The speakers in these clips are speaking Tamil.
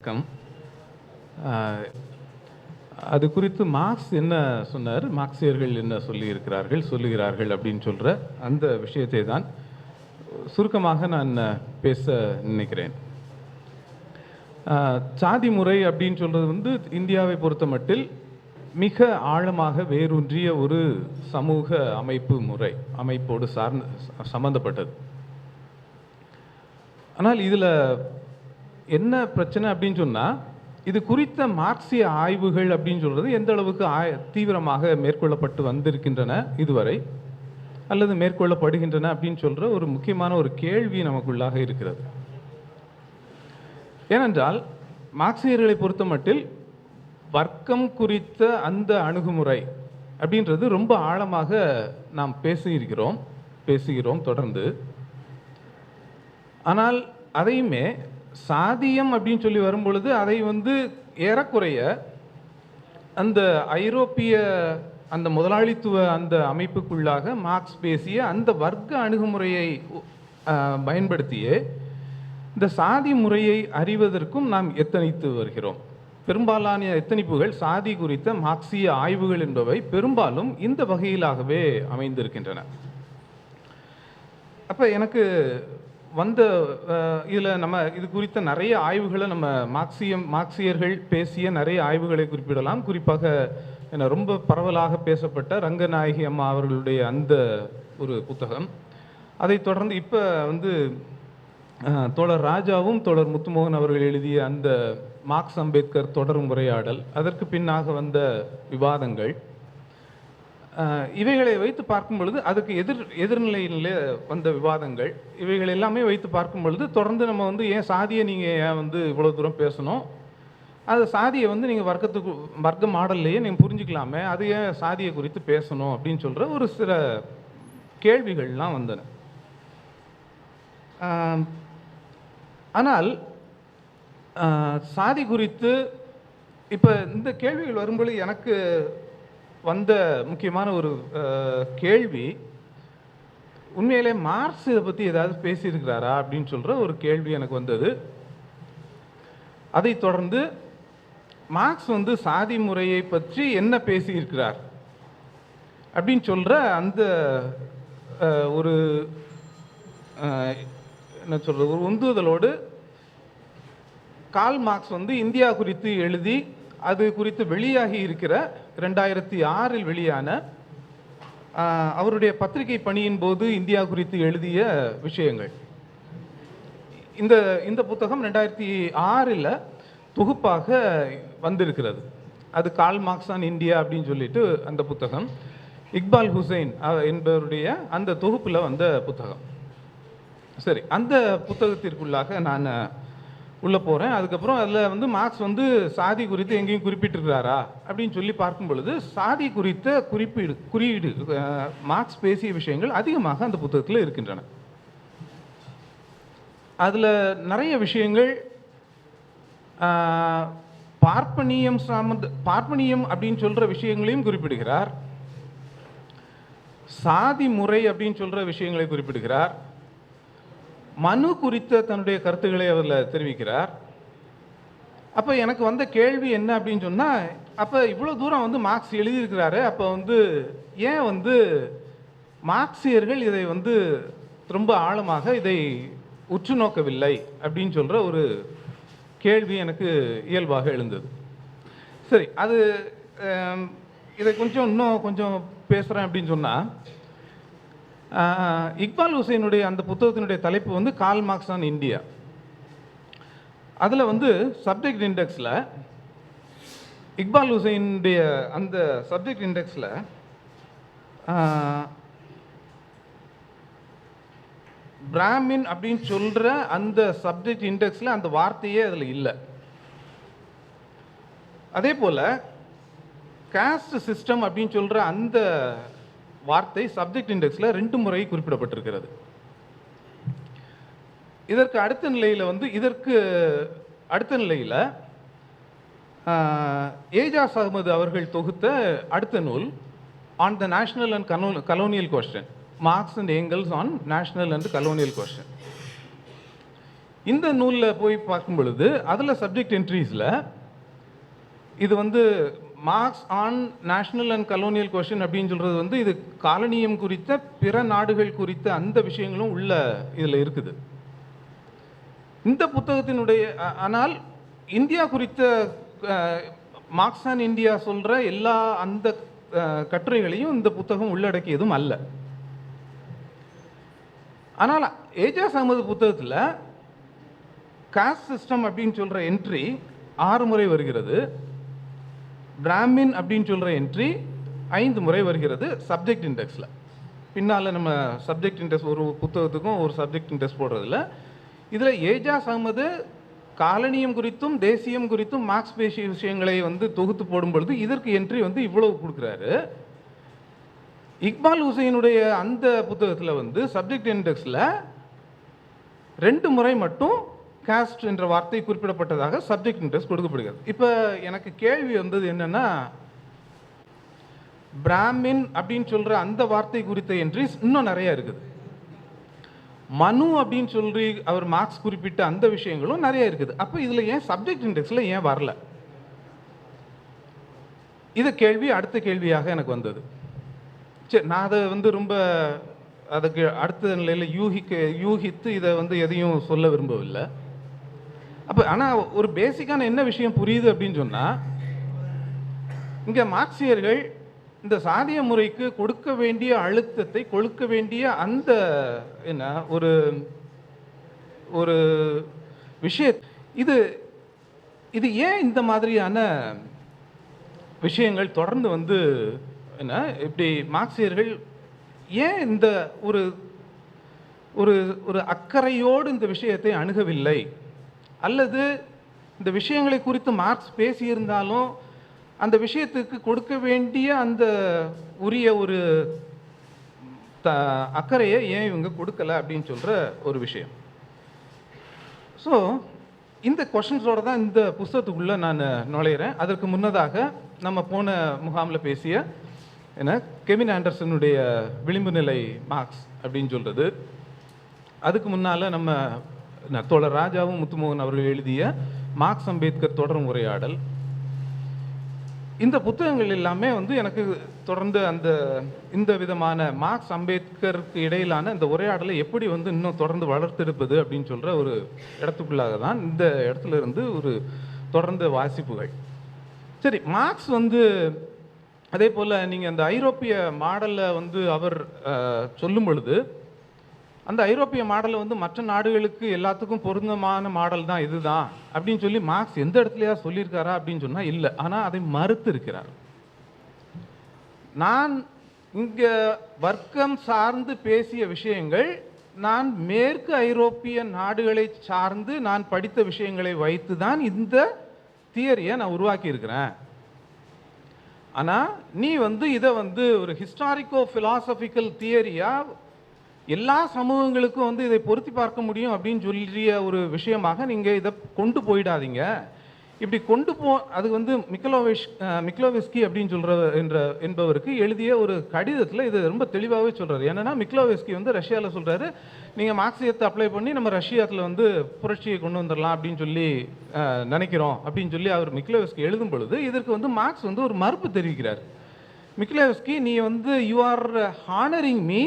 வணக்கம். அது குறித்து மார்க்ஸ் என்ன சொன்னார், மார்க்சியர்கள் என்ன சொல்லுகிறார்கள் அப்படின்னு சொல்கிற அந்த விஷயத்தை தான் சுருக்கமாக நான் பேச நினைக்கிறேன். சாதி முறை அப்படின்னு சொல்கிறது வந்து இந்தியாவை பொறுத்த மட்டில் மிக ஆழமாக வேரூன்றிய ஒரு சமூக அமைப்போடு சம்பந்தப்பட்டது. ஆனால் இதில் என்ன பிரச்சனை அப்படின்னு சொன்னால், இது குறித்த மார்க்சிய ஆய்வுகள் அப்படின்னு சொல்கிறது எந்த அளவுக்கு தீவிரமாக மேற்கொள்ளப்பட்டு வந்திருக்கின்றன இதுவரை, அல்லது மேற்கொள்ளப்படுகின்றன அப்படின்னு சொல்கிற ஒரு முக்கியமான ஒரு கேள்வி நமக்குள்ளாக இருக்கிறது. ஏனென்றால் மார்க்சியர்களை பொறுத்த மட்டில் வர்க்கம் குறித்த அந்த அணுகுமுறை அப்படின்றது ரொம்ப ஆழமாக நாம் பேசுகிறோம் தொடர்ந்து. ஆனால் அதையுமே சாதியம் அப்படின்னு சொல்லி வரும்பொழுது அதை வந்து ஏறக்குறைய அந்த ஐரோப்பிய அந்த முதலாளித்துவ அந்த அமைப்புக்குள்ளாக மார்க்ஸ் பேசிய அந்த வர்க்க அணுகுமுறையை பயன்படுத்தியே இந்த சாதி முறையை அறிவதற்கும் நாம் எத்தனித்து வருகிறோம். பெரும்பாலான எத்தனிப்புகள் சாதி குறித்த மார்க்சிய ஆய்வுகள் என்பவை பெரும்பாலும் இந்த வகையிலாகவே அமைந்திருக்கின்றன. அப்போ எனக்கு வந்த இதில் நம்ம இது குறித்த நிறைய ஆய்வுகளை நம்ம மார்க்சியர்கள் பேசிய நிறைய ஆய்வுகளை குறிப்பிடலாம். குறிப்பாக ரொம்ப பரவலாக பேசப்பட்ட ரங்கநாயகி அம்மா அவர்களுடைய அந்த ஒரு புத்தகம். அதை தொடர்ந்து இப்போ வந்து தோழர் ராஜாவும் தோழர் முத்துமோகன் அவர்கள் எழுதிய அந்த மார்க்ஸ் அம்பேத்கர் தொடரும் உரையாடல், அதற்கு பின்னாக வந்த விவாதங்கள், இவைகளை வைத்து பார்க்கும் பொழுது அதுக்கு எதிர்நிலையிலே வந்த விவாதங்கள், இவைகள் எல்லாமே வைத்து பார்க்கும் பொழுது தொடர்ந்து நம்ம வந்து ஏன் சாதியை நீங்கள் ஏன் வந்து இவ்வளோ தூரம் பேசணும், அது சாதியை வந்து நீங்கள் வர்க்க மாடல்லையே நீங்கள் புரிஞ்சுக்கலாமே, அது ஏன் சாதியை குறித்து பேசணும் அப்படின்னு சொல்கிற ஒரு சில கேள்விகள்லாம் வந்தன. ஆனால் சாதி குறித்து இப்போ இந்த கேள்விகள் வரும்பொழுது எனக்கு வந்த முக்கியமான ஒரு கேள்வி, உண்மையிலே மார்க்ஸ் இதை பற்றி ஏதாவது பேசியிருக்கிறாரா அப்படின்னு சொல்கிற ஒரு கேள்வி எனக்கு வந்தது. அதை தொடர்ந்து மார்க்ஸ் வந்து சாதி முறையை பற்றி என்ன பேசியிருக்கிறார் அப்படின்னு சொல்கிற அந்த ஒரு என்ன சொல்கிறது ஒரு உந்துதலோடு கார்ல் மார்க்ஸ் வந்து இந்தியா குறித்து எழுதி அது குறித்து வெளியாகி இருக்கிற 2006 வெளியான அவருடைய பத்திரிகை பணியின் போது இந்தியா குறித்து எழுதிய விஷயங்கள், இந்த புத்தகம் 2006 தொகுப்பாக வந்திருக்கிறது. அது கார்ல் மார்க்ஸ் ஆன் இந்தியா அப்படின்னு சொல்லிட்டு அந்த புத்தகம் இக்பால் ஹுசைன் என்பவருடைய அந்த தொகுப்பில் வந்த புத்தகம். சரி, அந்த புத்தகத்திற்குள்ளாக நான் உள்ளே போகிறேன். அதுக்கப்புறம் அதில் வந்து மார்க்ஸ் வந்து சாதி குறித்து எங்கேயும் குறிப்பிட்டிருக்கிறாரா அப்படின்னு சொல்லி பார்க்கும் பொழுது சாதி குறித்த குறியீடு மார்க்ஸ் பேசிய விஷயங்கள் அதிகமாக அந்த புத்தகத்தில் இருக்கின்றன. அதில் நிறைய விஷயங்கள் பார்ப்பனியம் அப்படின்னு சொல்கிற விஷயங்களையும் குறிப்பிடுகிறார், சாதி முறை அப்படின்னு சொல்கிற விஷயங்களை குறிப்பிடுகிறார், மனு குறித்த தன்னுடைய கருத்துக்களை அவரில் தெரிவிக்கிறார். அப்போ எனக்கு வந்த கேள்வி என்ன அப்படின்னு சொன்னால், அப்போ இவ்வளோ தூரம் வந்து மார்க்ஸ் எழுதியிருக்கிறாரு, அப்போ வந்து ஏன் வந்து மார்க்சியர்கள் இதை வந்து ரொம்ப ஆழமாக இதை உற்று நோக்கவில்லை அப்படின்னு சொல்கிற ஒரு கேள்வி எனக்கு இயல்பாக எழுந்தது. சரி, அது இதை இன்னும் கொஞ்சம் பேசுகிறேன் அப்படின்னு சொன்னால், இக்பால் ஹுசைனுடைய அந்த புத்தகத்தினுடைய தலைப்பு வந்து கார்ல் மார்க்ஸ் ஆன் இந்தியா. அதில் வந்து சப்ஜெக்ட் இண்டெக்ஸில் இக்பால் ஹுசைனுடைய அந்த சப்ஜெக்ட் இண்டெக்ஸில் பிராமின் அப்படின்னு சொல்கிற அந்த சப்ஜெக்ட் இண்டெக்ஸில் அந்த வார்த்தையே அதில் இல்லை. அதே போல் காஸ்ட் சிஸ்டம் அப்படின்னு சொல்கிற அந்த வார்த்தை சப்ஜெக்ட் இண்டெக்ஸில் 2 முறை குறிப்பிடப்பட்டிருக்கிறது. இதற்கு அடுத்த நிலையில் ஏஜாஸ் அகமது அவர்கள் தொகுத்த அடுத்த நூல் on the national and colonial question, Marx and Engels on national and colonial question. இந்த நூலில் போய் பார்க்கும் பொழுது அதில் சப்ஜெக்ட் என்ட்ரிஸில் இது வந்து Marx on national and colonial question அப்படின்னு சொல்கிறது வந்து இது காலனியம் குறித்த பிற நாடுகள் குறித்த அந்த விஷயங்களும் உள்ள இதில் இருக்குது. இந்த புத்தகத்தினுடைய ஆனால் இந்தியா குறித்த மார்க்ஸ் அண்ட் இந்தியா சொல்கிற எல்லா அந்த கட்டுரைகளையும் இந்த புத்தகம் உள்ளடக்கியதும் அல்ல. ஆனால் ஏஜாஸ் அகமது புத்தகத்தில் காஸ்ட் சிஸ்டம் அப்படின்னு சொல்கிற என்ட்ரி 6 முறை வருகிறது. பிராமின் அப்படின்னு சொல்கிற என்ட்ரி 5 முறை வருகிறது சப்ஜெக்ட் இண்டெக்ஸில். பின்னால் நம்ம சப்ஜெக்ட் இண்டெக்ஸ் ஒரு புத்தகத்துக்கும் ஒரு சப்ஜெக்ட் இண்டெக்ஸ் போடுறதில்ல. இதில் ஏஜாஸ் அகமது காலனியம் குறித்தும் தேசியம் குறித்தும் மார்க்ஸ் பேசிய விஷயங்களை வந்து தொகுத்து போடும் பொழுது இதற்கு என்ட்ரி வந்து இவ்வளவு கொடுக்குறாரு. இக்பால் ஹுசைனுடைய அந்த புத்தகத்தில் வந்து சப்ஜெக்ட் இண்டெக்ஸில் 2 முறை மட்டும் காஸ்ட் என்ற வார்த்தை குறிப்பிடப்பட்டதாக சப்ஜெக்ட் இண்டெக்ஸ் கொடுக்கப்படுகிறது. இப்போ எனக்கு கேள்வி வந்தது என்னன்னா, பிராமின் அப்படின்னு சொல்கிற அந்த வார்த்தை குறித்த என்ட்ரிஸ் இன்னும் நிறைய இருக்குது. மனு அப்படின்னு சொல்லி அவர் மார்க்ஸ் குறிப்பிட்ட அந்த விஷயங்களும் நிறைய இருக்குது. அப்போ இதில் ஏன் சப்ஜெக்ட் இண்டெக்ஸில் ஏன் வரல? இது கேள்வி அடுத்த கேள்வியாக எனக்கு வந்தது. சரி, நான் அதை வந்து ரொம்ப அதுக்கு அடுத்த நிலையில் யூகித்து இதை வந்து எதையும் சொல்ல விரும்பவில்லை. அப்போ ஆனால் ஒரு பேசிக்கான என்ன விஷயம் புரியுது அப்படின்னு சொன்னால், இங்கே மார்க்சியர்கள் இந்த சாதிய முறைக்கு கொடுக்க வேண்டிய அழுத்தத்தை கொடுக்க வேண்டிய அந்த என்ன ஒரு ஒரு விஷய இது இது ஏன் இந்த மாதிரியான விஷயங்கள் தொடர்ந்து வந்து என்ன இப்படி மார்க்சியர்கள் ஏன் இந்த ஒரு ஒரு ஒரு அக்கறையோடு இந்த விஷயத்தை அணுகவில்லை? அல்லது இந்த விஷயங்களை குறித்து மார்க்ஸ் பேசியிருந்தாலும் அந்த விஷயத்துக்கு கொடுக்க வேண்டிய அந்த உரிய ஒரு அக்கறையை ஏன் இவங்க கொடுக்கல அப்படின்னு சொல்கிற ஒரு விஷயம். ஸோ இந்த கொஷின்ஸோடு தான் இந்த புஸ்தகத்துக்குள்ளே நான் நுழையிறேன். அதற்கு முன்னதாக நம்ம போன முகாமில் பேசிய என்ன கெவின் ஆண்டர்சனுடைய விளிம்பு நிலை மார்க்ஸ் அப்படின்னு சொல்கிறது, அதுக்கு முன்னால் நம்ம தோழர் ராஜாவும் முத்துமோகன் அவர்கள் எழுதிய மார்க்ஸ் அம்பேத்கர் தொடரும் உரையாடல், இந்த புத்தகங்கள் எல்லாமே வந்து எனக்கு தொடர்ந்து இந்த விதமான மார்க்ஸ் அம்பேத்கருக்கு இடையிலான இந்த உரையாடலை எப்படி வந்து இன்னும் தொடர்ந்து வளர்த்தெடுப்பது அப்படின்னு சொல்கிற ஒரு இடத்துக்குள்ளாக தான் இந்த இடத்துல இருந்து ஒரு தொடர்ந்து வாசிப்புகள். சரி, மார்க்ஸ் வந்து அதே போல் நீங்கள் அந்த ஐரோப்பிய மாடலில் வந்து அவர் சொல்லும் பொழுது அந்த ஐரோப்பிய மாடலை வந்து மற்ற நாடுகளுக்கு எல்லாத்துக்கும் பொருந்தமான மாடல் தான் இதுதான் அப்படின்னு சொல்லி மார்க்ஸ் எந்த இடத்துலையா சொல்லியிருக்காரா அப்படின்னு சொன்னால் இல்லை. ஆனால் அதை மறுத்து இருக்கிறார். நான் இங்கே வர்க்கம் சார்ந்து பேசிய விஷயங்கள் நான் மேற்கு ஐரோப்பிய நாடுகளை சார்ந்து நான் படித்த விஷயங்களை வைத்து தான் இந்த தியரியை நான் உருவாக்கி இருக்கிறேன். ஆனால் நீ வந்து இதை வந்து ஒரு ஹிஸ்டாரிக்கோ ஃபிலாசபிக்கல் தியரியாக எல்லா சமூகங்களுக்கும் வந்து இதை பொருத்தி பார்க்க முடியும் அப்படின்னு சொல்லிய ஒரு விஷயமாக நீங்கள் இதை கொண்டு போயிடாதீங்க. இப்படி கொண்டு அது வந்து மிக்லோவெஸ்கி அப்படின்னு என்பவருக்கு எழுதிய ஒரு கடிதத்தில் இது ரொம்ப தெளிவாகவே சொல்கிறார். என்னென்னா மிக்லோவெஸ்கி வந்து ரஷ்யாவில் சொல்கிறாரு, நீங்கள் மார்க்சியத்தை அப்ளை பண்ணி நம்ம ரஷ்யாத்தில் வந்து புரட்சியை கொண்டு வந்துடலாம் அப்படின்னு சொல்லி நினைக்கிறோம் அப்படின்னு சொல்லி அவர் மிக்லோவெஸ்கி எழுதும் பொழுது இதற்கு வந்து மார்க்ஸ் வந்து ஒரு மறுப்பு தெரிவிக்கிறார். மிக்லோவெஸ்கி, நீ வந்து you are honouring me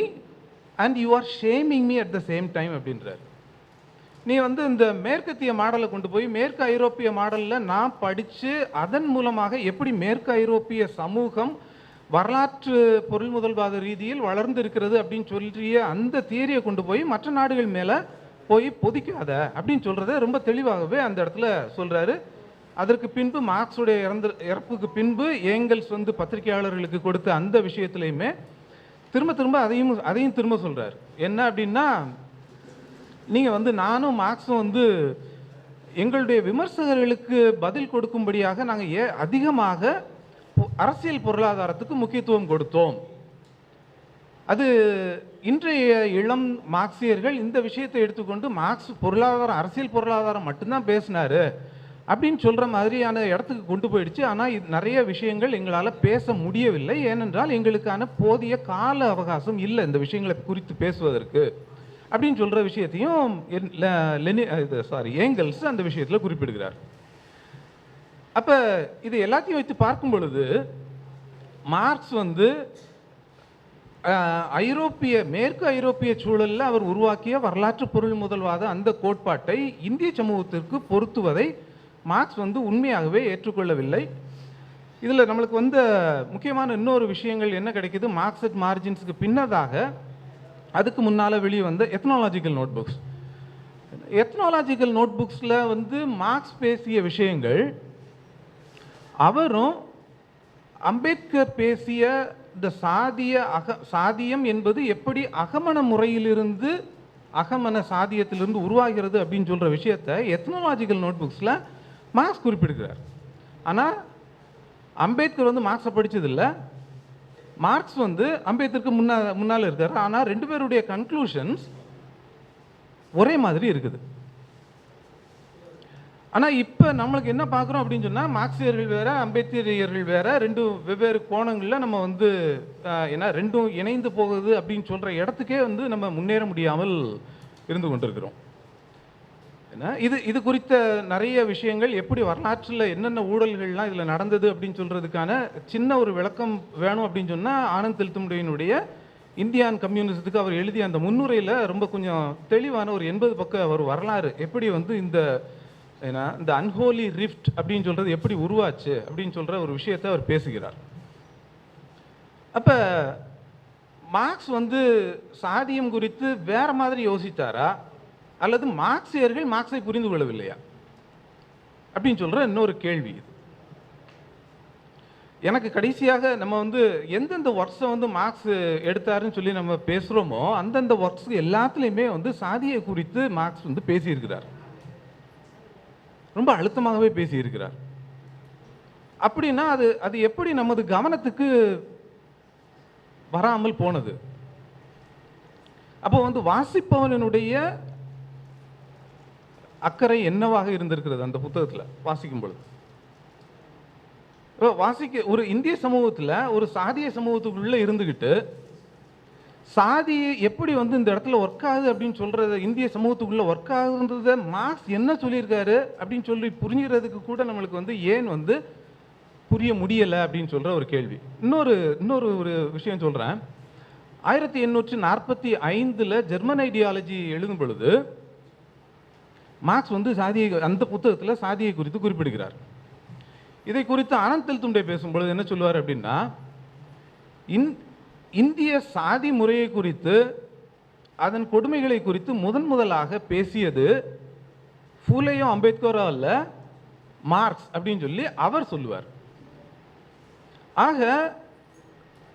and you are shaming me at the same time அப்படின்றார். நீ வந்து இந்த மேற்கத்திய மாடலை கொண்டு போய் மேற்கு ஐரோப்பிய மாடலில் நான் படித்து அதன் மூலமாக எப்படி மேற்கு ஐரோப்பிய சமூகம் வரலாற்று பொருள் முதல்வாத ரீதியில் வளர்ந்து இருக்கிறது அப்படின்னு சொல்லிய அந்த தியரியை கொண்டு போய் மற்ற நாடுகள் மேலே போய் பொதிக்காத அப்படின்னு சொல்கிறத ரொம்ப தெளிவாகவே அந்த இடத்துல சொல்கிறாரு. அதற்கு பின்பு மார்க்ஸுடைய இறப்புக்கு பின்பு ஏங்கல்ஸ் வந்து பத்திரிகையாளர்களுக்கு கொடுத்த அந்த விஷயத்துலையுமே திரும்ப அதையும் திரும்ப சொல்கிறார். என்ன அப்படின்னா, நீங்கள் வந்து நானும் மார்க்ஸும் வந்து எங்களுடைய விமர்சகர்களுக்கு பதில் கொடுக்கும்படியாக நாங்கள் அதிகமாக அரசியல் பொருளாதாரத்துக்கு முக்கியத்துவம் கொடுத்தோம். அது இன்றைய இளம் மார்க்சியர்கள் இந்த விஷயத்தை எடுத்துக்கொண்டு மார்க்ஸ் அரசியல் பொருளாதாரம் மட்டும்தான் பேசினாரு அப்படின்னு சொல்கிற மாதிரியான இடத்துக்கு கொண்டு போயிடுச்சு. ஆனால் இது நிறைய விஷயங்கள் எங்களால் பேச முடியவில்லை, ஏனென்றால் எங்களுக்கான போதிய கால அவகாசம் இல்லை இந்த விஷயங்களை குறித்து பேசுவதற்கு அப்படின்னு சொல்கிற விஷயத்தையும் ஏங்கல்ஸ் அந்த விஷயத்தில் குறிப்பிடுகிறார். அப்போ இது எல்லாத்தையும் வைத்து பார்க்கும் பொழுது மார்க்ஸ் வந்து மேற்கு ஐரோப்பிய சூழலில் அவர் உருவாக்கிய வரலாற்று பொருள் முதல்வாத அந்த கோட்பாட்டை இந்திய சமூகத்திற்கு பொருத்துவதை மார்க்ஸ் வந்து உண்மையாகவே ஏற்றுக்கொள்ளவில்லை. இதில் நம்மளுக்கு வந்த முக்கியமான இன்னொரு விஷயங்கள் என்ன கிடைக்குது, மார்க்ஸ் அட் மார்ஜின்ஸுக்கு பின்னதாக அதுக்கு முன்னால் வெளியே வந்த எத்னாலஜிக்கல் நோட்புக்ஸ். எத்னாலஜிக்கல் நோட்புக்ஸில் வந்து மார்க்ஸ் பேசிய விஷயங்கள் அவரும் அம்பேத்கர் பேசிய இந்த சாதியம் என்பது எப்படி அகமன முறையிலிருந்து அகமன சாதியத்திலிருந்து உருவாகிறது அப்படின்னு சொல்கிற விஷயத்தை எத்னாலஜிக்கல் நோட்புக்ஸில் மார்க்ஸ் குறிப்பிடுகிறார். ஆனால் அம்பேத்கர் வந்து மார்க்ஸை படித்ததில்லை, மார்க்ஸ் வந்து அம்பேத்கருக்கு முன்னால் இருக்கார். ஆனால் ரெண்டு பேருடைய கன்க்ளூஷன்ஸ் ஒரே மாதிரி இருக்குது. ஆனால் இப்போ நம்மளுக்கு என்ன பார்க்குறோம் அப்படின்னு சொன்னால் மார்க்சியர்கள் வேறு அம்பேத்கரியர்கள் வேறு, ரெண்டும் வெவ்வேறு கோணங்களில் நம்ம வந்து ஏன்னா ரெண்டும் இணைந்து போகுது அப்படின்னு சொல்கிற இடத்துக்கே வந்து நம்ம முன்னேற முடியாமல் இருந்து கொண்டிருக்கிறோம். ஏன்னா இது குறித்த நிறைய விஷயங்கள் எப்படி வரலாற்றில் என்னென்ன ஊழல்கள்லாம் இதில் நடந்தது அப்படின்னு சொல்கிறதுக்கான சின்ன ஒரு விளக்கம் வேணும் அப்படின்னு சொன்னால் ஆனந்த் தெல்தும்டேயினுடைய இந்தியான் கம்யூனிசத்துக்கு அவர் எழுதிய அந்த முன்னுரையில் ரொம்ப கொஞ்சம் தெளிவான ஒரு 80 பக்க ஒரு வரலாறு எப்படி வந்து இந்த அன்ஹோலி ரிஃப்ட் அப்படின்னு சொல்கிறது எப்படி உருவாச்சு அப்படின்னு சொல்கிற ஒரு விஷயத்தை அவர் பேசுகிறார். அப்போ மார்க்ஸ் வந்து சாதியம் குறித்து வேற மாதிரி யோசித்தாரா அல்லது மார்க்சியர்கள் மார்க்ஸை புரிந்து கொள்ளவில்லையா அப்படின்னு சொல்கிற இன்னொரு கேள்வி இது. எனக்கு கடைசியாக நம்ம வந்து எந்தெந்த ஒர்க்ஸை வந்து மார்க்ஸ் எடுத்தாருன்னு சொல்லி நம்ம பேசுகிறோமோ அந்தந்த ஒர்க்ஸ் எல்லாத்துலேயுமே வந்து சாதியை குறித்து மார்க்ஸ் வந்து பேசியிருக்கிறார், ரொம்ப அழுத்தமாகவே பேசியிருக்கிறார். அப்படின்னா அது எப்படி நமது கவனத்துக்கு வராமல் போனது? அப்போ வந்து வாசிப்பவனுடைய அக்கறை என்னவாக இருந்திருக்கிறது அந்த புத்தகத்தில் வாசிக்கும் பொழுது? ஒரு இந்திய சமூகத்தில் ஒரு சாதிய சமூகத்துக்குள்ளே இருந்துக்கிட்டு சாதி எப்படி வந்து இந்த இடத்துல ஒர்க் ஆகுது அப்படின்னு சொல்கிறத இந்திய சமூகத்துக்குள்ளே ஒர்க் ஆகுன்றத மார்க்ஸ் என்ன சொல்லியிருக்காரு அப்படின்னு சொல்லி புரிஞ்சுக்கிறதுக்கு கூட நம்மளுக்கு வந்து ஏன் வந்து புரிய முடியலை அப்படின்னு சொல்கிற ஒரு கேள்வி. இன்னொரு ஒரு விஷயம் சொல்கிறேன். 1845 ஜெர்மன் ஐடியாலஜி எழுதும் பொழுது மார்க்ஸ் வந்து அந்த புத்தகத்தில் சாதியை குறித்து குறிப்பிடுகிறார். இதை குறித்து ஆனந்த் தெல்தும்டே பேசும்பொழுது என்ன சொல்லுவார் அப்படின்னா, இந்திய சாதி முறையை குறித்து அதன் கொடுமைகளை குறித்து முதலாக பேசியது ஃபூலேயோ அம்பேத்கரோ அல்ல, மார்க்ஸ் அப்படின்னு சொல்லி அவர் சொல்லுவார். ஆக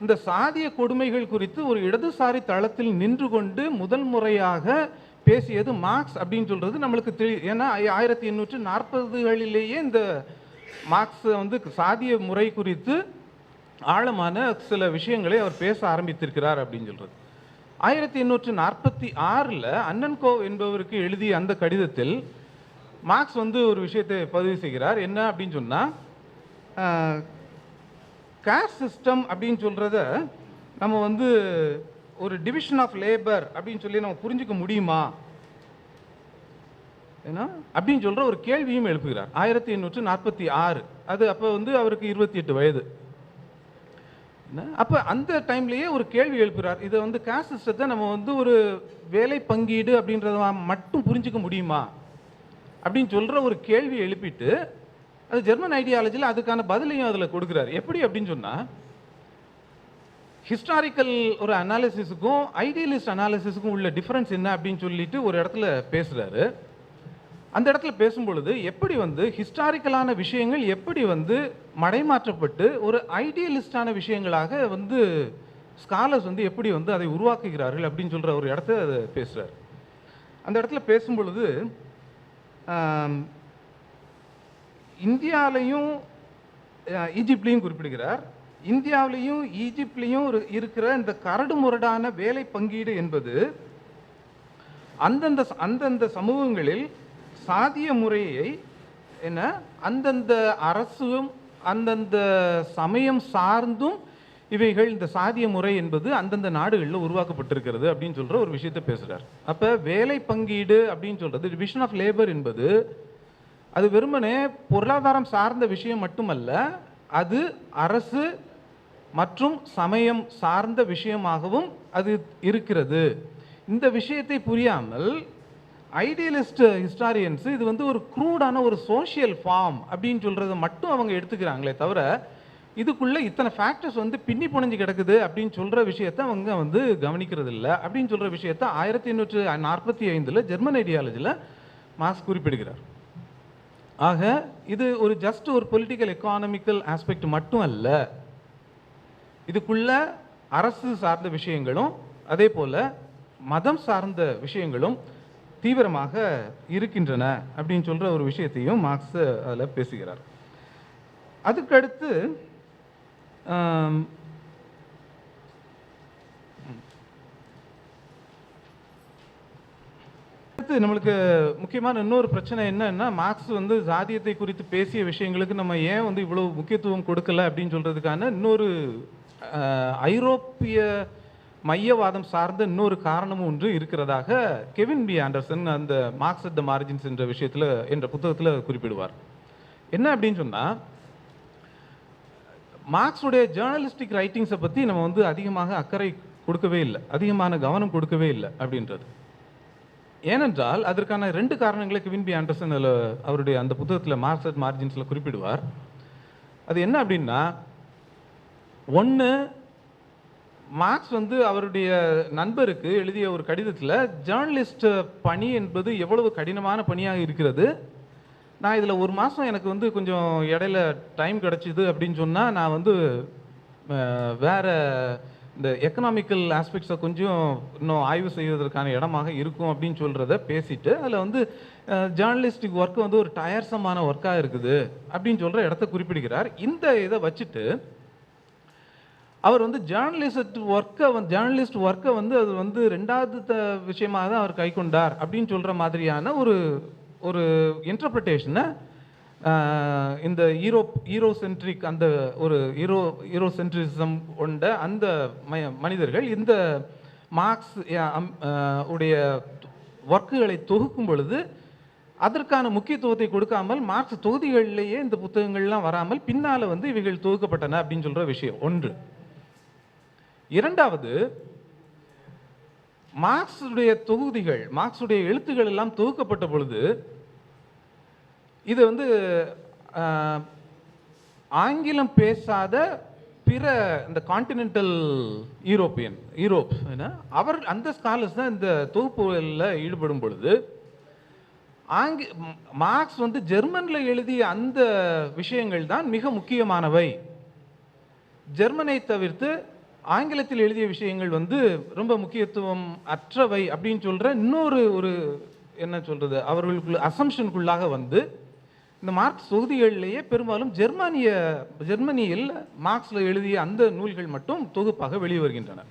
இந்த சாதிய கொடுமைகள் குறித்து ஒரு இடதுசாரி தளத்தில் நின்று கொண்டு முதல் முறையாக பேசியது மார்க்ஸ் அப்படின்னு சொல்றது நம்மளுக்கு தெரியும். ஏன்னா 1840களிலேயே இந்த மார்க்ஸ் வந்து சாதிய முறை குறித்து ஆழமான சில விஷயங்களை அவர் பேச ஆரம்பித்திருக்கிறார் அப்படின்னு சொல்றது. 1846 அன்னன்கோ என்பவருக்கு எழுதிய அந்த கடிதத்தில் மார்க்ஸ் வந்து ஒரு விஷயத்தை பதிவு செய்கிறார். என்ன அப்படின்னு சொன்னா, காஸ்ட் சிஸ்டம் அப்படின்னு சொல்றத நம்ம வந்து ஒரு டிவிஷன் ஆஃப் லேபர் அப்படின்னு சொல்லி நம்ம புரிஞ்சுக்க முடியுமா அப்படின்னு சொல்ற ஒரு கேள்வியும் எழுப்புகிறார். 1846 அது அப்போ வந்து அவருக்கு 28 வயது. அப்போ அந்த டைம்லேயே ஒரு கேள்வி எழுப்புகிறார். இதை வந்து காஸ்ட் சிஸ்டத்தை நம்ம வந்து ஒரு வேலை பங்கீடு அப்படின்றத மட்டும் புரிஞ்சுக்க முடியுமா அப்படின்னு சொல்கிற ஒரு கேள்வி எழுப்பிட்டு அது ஜெர்மன் ஐடியாலஜியில் அதுக்கான பதிலையும் அதில் கொடுக்குறாரு. எப்படி அப்படின்னு சொன்னால், ஹிஸ்டாரிக்கல் ஒரு அனாலிசிஸுக்கும் ஐடியலிஸ்ட் அனாலிசிஸுக்கும் உள்ள டிஃப்ரென்ஸ் என்ன அப்படின்னு சொல்லிட்டு ஒரு இடத்துல பேசுகிறாரு. அந்த இடத்துல பேசும்பொழுது எப்படி வந்து ஹிஸ்டாரிக்கலான விஷயங்கள் எப்படி வந்து மடைமாற்றப்பட்டு ஒரு ஐடியலிஸ்டான விஷயங்களாக வந்து ஸ்காலர்ஸ் வந்து எப்படி வந்து அதை உருவாக்குகிறார்கள் அப்படின்னு சொல்கிற ஒரு இடத்த பேசுகிறார். அந்த இடத்துல பேசும்பொழுது இந்தியாவிலையும் ஈஜிப்ட்லேயும் குறிப்பிடுகிறார். இந்தியாவிலையும் ஈஜிப்ட்லேயும் இருக்கிற இந்த கரடு முரடான வேலை பங்கீடு என்பது அந்தந்த சமூகங்களில் சாதிய முறையை அந்தந்த அரசும் அந்தந்த சமயம் சார்ந்தும் இவைகள் இந்த சாதிய முறை என்பது அந்தந்த நாடுகளில் உருவாக்கப்பட்டிருக்கிறது அப்படின்னு சொல்ற ஒரு விஷயத்தை பேசுறார். அப்ப வேலை பங்கீடு அப்படின்னு சொல்றது, டிவிஷன் ஆஃப் லேபர் என்பது அது வெறுமனே பொருளாதாரம் சார்ந்த விஷயம் மட்டுமல்ல, அது அரசு மற்றும் சமயம் சார்ந்த விஷயமாகவும் அது இருக்கிறது. இந்த விஷயத்தை புரியாமல் ஐடியலிஸ்ட் ஹிஸ்டாரியன்ஸ் இது வந்து ஒரு க்ரூடான ஒரு சோஷியல் ஃபார்ம் அப்படின்னு சொல்றதை மட்டும் அவங்க எடுத்துக்கிறாங்களே தவிர, இதுக்குள்ள இத்தனை ஃபேக்டர்ஸ் வந்து பின்னி புனைஞ்சு கிடக்குது அப்படின்னு சொல்ற விஷயத்தை அவங்க வந்து கவனிக்கிறது இல்லை அப்படின்னு சொல்ற விஷயத்தை 1845 ஜெர்மன் ஐடியாலஜியில் மார்க்ஸ் குறிப்பிடுகிறார். ஆக இது ஒரு ஜஸ்ட் ஒரு பொலிட்டிக்கல் எக்கானமிக்கல் ஆஸ்பெக்ட் மட்டும் அல்ல, இதுக்குள்ள அரசு சார்ந்த விஷயங்களும் அதே போல மதம் சார்ந்த விஷயங்களும் தீவிரமாக இருக்கின்றன அப்படின்னு சொல்ற ஒரு விஷயத்தையும் மார்க்ஸ் அதில் பேசுகிறார். அதுக்கடுத்து நம்மளுக்கு முக்கியமான இன்னொரு பிரச்சனை என்னன்னா, மார்க்ஸ் வந்து சாதியத்தை குறித்து பேசிய விஷயங்களுக்கு நம்ம ஏன் வந்து இவ்வளவு முக்கியத்துவம் கொடுக்கல அப்படின்னு சொல்றதுக்கான இன்னொரு ஐரோப்பிய மையவாதம் சார்ந்த இன்னொரு காரணமும் ஒன்று இருக்கிறதாக கெவின் பி ஆண்டர்சன் அந்த மார்க்ஸ் அட் த மார்ஜின்ஸ் என்ற விஷயத்தில் என்ற புத்தகத்தில் குறிப்பிடுவார். என்ன அப்படின்னு சொன்னால், மார்க்ஸுடைய ஜேர்னலிஸ்டிக் ரைட்டிங்ஸை பற்றி நம்ம வந்து அதிகமாக அக்கறை கொடுக்கவே இல்லை, அதிகமான கவனம் கொடுக்கவே இல்லை அப்படின்றது. ஏனென்றால் அதற்கான 2 காரணங்களை கெவின் பி ஆண்டர்சன் அவருடைய அந்த புத்தகத்தில் மார்க்ஸ் அட் மார்ஜின்ஸில் குறிப்பிடுவார். அது என்ன அப்படின்னா, ஒன்று, மார்க்ஸ் வந்து அவருடைய நண்பருக்கு எழுதிய ஒரு கடிதத்தில் ஜேர்னலிஸ்ட் பணி என்பது எவ்வளவு கடினமான பணியாக இருக்கிறது, நான் இதில் 1 மாதம் எனக்கு வந்து கொஞ்சம் இடையில டைம் கிடச்சிது அப்படின்னு சொன்னால் நான் வந்து வேறு இந்த எக்கனாமிக்கல் ஆஸ்பெக்ட்ஸை கொஞ்சம் இன்னும் ஆய்வு செய்வதற்கான இடமாக இருக்கும் அப்படின்னு சொல்கிறத பேசிட்டு அதில் வந்து ஜேர்னலிஸ்டிக் ஒர்க்கு வந்து ஒரு டயர்சமான ஒர்க்காக இருக்குது அப்படின்னு சொல்கிற இடத்த குறிப்பிடுகிறார். இந்த இதை வச்சுட்டு அவர் வந்து ஜேர்னலிஸ்ட் ஒர்க்கை வந்து அது வந்து 2வது விஷயமாக தான் அவர் கை கொண்டார் அப்படின்னு சொல்கிற மாதிரியான ஒரு இன்டர்பிரிட்டேஷனை இந்த ஈரோசென்ட்ரிக் அந்த ஒரு ஈரோசென்ட்ரிசம் கொண்ட அந்த மனிதர்கள் இந்த மார்க்ஸ் உடைய ஒர்க்குகளை தொகுக்கும் பொழுது அதற்கான முக்கியத்துவத்தை கொடுக்காமல் மார்க்ஸ் தொகுதிகளிலேயே இந்த புத்தகங்கள்லாம் வராமல் பின்னால் வந்து இவைகள் தொகுக்கப்பட்டன அப்படின்னு சொல்கிற விஷயம் ஒன்று. 2வது, மார்க்ஸுடைய தொகுதிகள், மார்க்ஸுடைய எழுத்துக்கள் எல்லாம் தொகுக்கப்பட்ட பொழுது இது வந்து ஆங்கிலம் பேசாத பிற இந்த கான்டினென்டல் யூரோப் அவர் அந்த ஸ்காலர்ஸ் தான் இந்த தொகுப்புகளில் ஈடுபடும் பொழுது மார்க்ஸ் வந்து ஜெர்மனில் எழுதிய அந்த விஷயங்கள் தான் மிக முக்கியமானவை, ஜெர்மனை தவிர்த்து ஆங்கிலத்தில் எழுதிய விஷயங்கள் வந்து ரொம்ப முக்கியத்துவம் அற்றவை அப்படின்னு சொல்கிற இன்னொரு என்ன சொல்கிறது அவர்களுக்குள்ள அசம்ஷனுக்குள்ளாக வந்து இந்த மார்க்ஸ் தொகுதிகளிலேயே பெரும்பாலும் ஜெர்மனியில் மார்க்ஸில் எழுதிய அந்த நூல்கள் மட்டும் தொகுப்பாக வெளிவருகின்றன.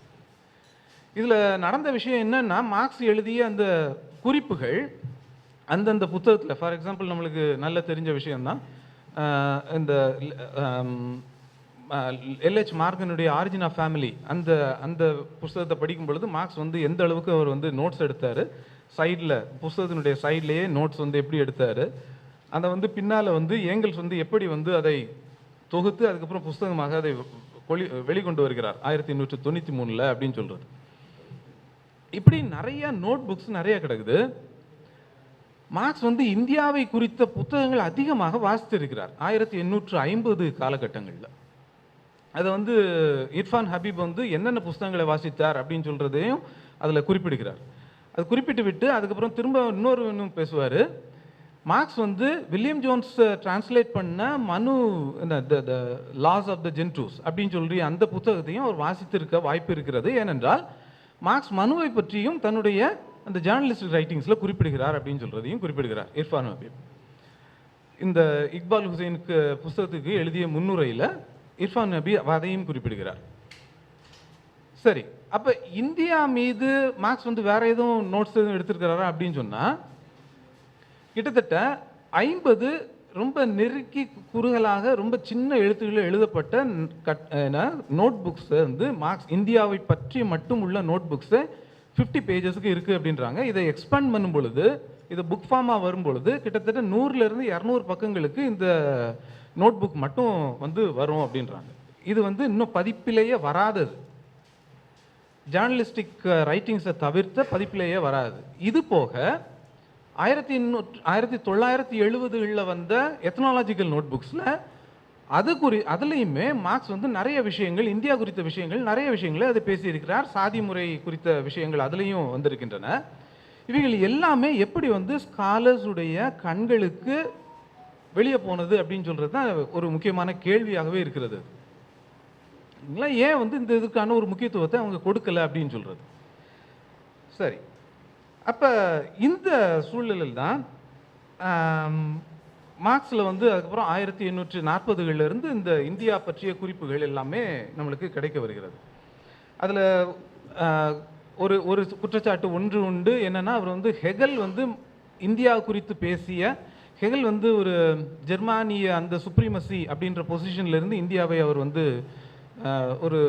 இதில் நடந்த விஷயம் என்னன்னா, மார்க்ஸ் எழுதிய அந்த குறிப்புகள் அந்தந்த புத்தகத்தில், ஃபார் எக்ஸாம்பிள் நம்மளுக்கு நல்ல தெரிஞ்ச விஷயம்தான் இந்த எல்ஹெச் மார்கனுடைய ஆரிஜின் ஆஃப் ஃபேமிலி அந்த புத்தகத்தை படிக்கும் பொழுது மார்க்ஸ் வந்து எந்த அளவுக்கு அவர் வந்து நோட்ஸ் எடுத்தார், சைடில் புத்தகத்தினுடைய சைட்லேயே நோட்ஸ் வந்து எப்படி எடுத்தார், அதை வந்து பின்னால் வந்து ஏங்கல்ஸ் வந்து எப்படி வந்து அதை தொகுத்து அதுக்கப்புறம் புஸ்தகமாக அதை வெளிக்கொண்டு வருகிறார் 1893 அப்படின்னு சொல்கிறது. இப்படி நிறைய நோட் புக்ஸ் நிறைய கிடக்குது. மார்க்ஸ் வந்து இந்தியாவை குறித்த புத்தகங்கள் அதிகமாக வாசித்திருக்கிறார் 1850 காலகட்டங்களில். அதை வந்து இர்ஃபான் ஹபீப் வந்து என்னென்ன புஸ்தகங்களை வாசித்தார் அப்படின்னு சொல்கிறதையும் அதில் குறிப்பிடுகிறார். அது குறிப்பிட்டு விட்டு அதுக்கப்புறம் திரும்ப இன்னும் பேசுவார். மார்க்ஸ் வந்து வில்லியம் ஜோன்ஸ் டிரான்ஸ்லேட் பண்ண மனு த லாஸ் ஆஃப் த ஜென்டூஸ் அப்படின்னு சொல்லி அந்த புத்தகத்தையும் அவர் வாசித்திருக்க வாய்ப்பு இருக்கிறது. ஏனென்றால் மார்க்ஸ் மனுவை பற்றியும் தன்னுடைய அந்த ஜேர்னலிஸ்டிக் ரைட்டிங்ஸில் குறிப்பிடுகிறார் அப்படின்னு சொல்கிறதையும் குறிப்பிடுகிறார் இர்ஃபான் ஹபீப். இந்த இக்பால் ஹுசைனுக்கு புத்தகத்துக்கு எழுதிய முன்னுரையில் இர்ஃபான் ஹபீப் அதையும் குறிப்பிடுகிறார். சரி, அப்போ இந்தியா மீது மார்க்ஸ் வந்து வேற எதுவும் நோட்ஸ் எதுவும் எடுத்திருக்கிறாரா அப்படின்னு சொன்னால் கிட்டத்தட்ட 50 ரொம்ப நெருக்கி குறுகலாக ரொம்ப சின்ன எழுத்துக்களில் எழுதப்பட்ட நோட் புக்ஸை வந்து மார்க்ஸ் இந்தியாவை பற்றி மட்டும் உள்ள நோட் புக்ஸை 50 பேஜஸ்க்கு இருக்குது அப்படின்றாங்க. இதை எக்ஸ்பேண்ட் பண்ணும் பொழுது, இது புக் ஃபார்மாக வரும் பொழுது கிட்டத்தட்ட 100லேருந்து 200 பக்கங்களுக்கு இந்த நோட் புக் மட்டும் வந்து வரும் அப்படின்றாங்க. இது வந்து இன்னும் பதிப்பிலேயே வராதது, ஜேர்னலிஸ்டிக் ரைட்டிங்ஸை தவிர்த்த பதிப்பிலேயே வராது. இது போக 1970களில் வந்த எத்னாலஜிக்கல் நோட் புக்ஸில் அதுலேயுமே மார்க்ஸ் வந்து நிறைய விஷயங்கள், இந்தியா குறித்த விஷயங்கள், நிறைய விஷயங்களை அது பேசியிருக்கிறார். சாதி முறை குறித்த விஷயங்கள் அதுலேயும் வந்திருக்கின்றன. இவைகள் எல்லாமே எப்படி வந்து ஸ்காலர்ஸுடைய கண்களுக்கு வெளியே போனது அப்படின்னு சொல்கிறது தான் ஒரு முக்கியமான கேள்வியாகவே இருக்கிறது. ஏன் வந்து இந்த இதுக்கான ஒரு முக்கியத்துவத்தை அவங்க கொடுக்கல அப்படின்னு சொல்கிறது. சரி, அப்போ இந்த சூழ்நிலையில் தான் மார்க்ஸில் வந்து அதுக்கப்புறம் 1840களிலிருந்து இந்த இந்தியா பற்றிய குறிப்புகள் எல்லாமே நம்மளுக்கு கிடைக்க வருகிறது. அதில் ஒரு ஒரு குற்றச்சாட்டு ஒன்று உண்டு. என்னென்னா, அவர் வந்து ஹெகல் வந்து இந்தியா குறித்து பேசிய ஹெகல் வந்து ஒரு ஜெர்மானிய அந்த சுப்ரீமசி அப்படின்ற பொசிஷன்லேருந்து இந்தியாவை அவர் வந்து ஒரு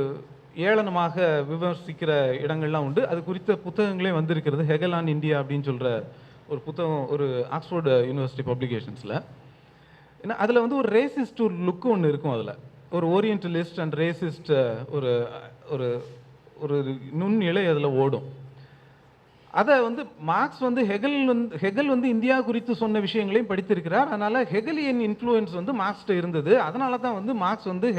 ஏளனமாக விமர்சிக்கிற இடங்கள்லாம் உண்டு. அது குறித்த புத்தகங்களே வந்திருக்கிறது. ஹெகல் ஆன் இந்தியா அப்படின்னு சொல்கிற ஒரு புத்தகம், ஒரு ஆக்ஸ்ஃபோர்டு யூனிவர்சிட்டி பப்ளிகேஷன்ஸில். ஏன்னா அதில் வந்து ஒரு ரேசிஸ்ட் ஒரு லுக்கு ஒன்று இருக்கும். அதில் ஒரு ஓரியன்டலிஸ்ட் அண்ட் ரேசிஸ்ட் ஒரு ஒரு ஒரு நுண் இலை அதில் ஓடும். அதை வந்து மார்க்ஸ் வந்து ஹெகல் வந்து இந்தியா குறித்து சொன்ன விஷயங்களையும் படித்திருக்கிறார். அதனால் ஹெகலியன் இன்ஃப்ளூயன்ஸ் வந்து மார்க்ஸ்கிட்ட இருந்தது. அதனால தான் வந்து மார்க்ஸ் வந்து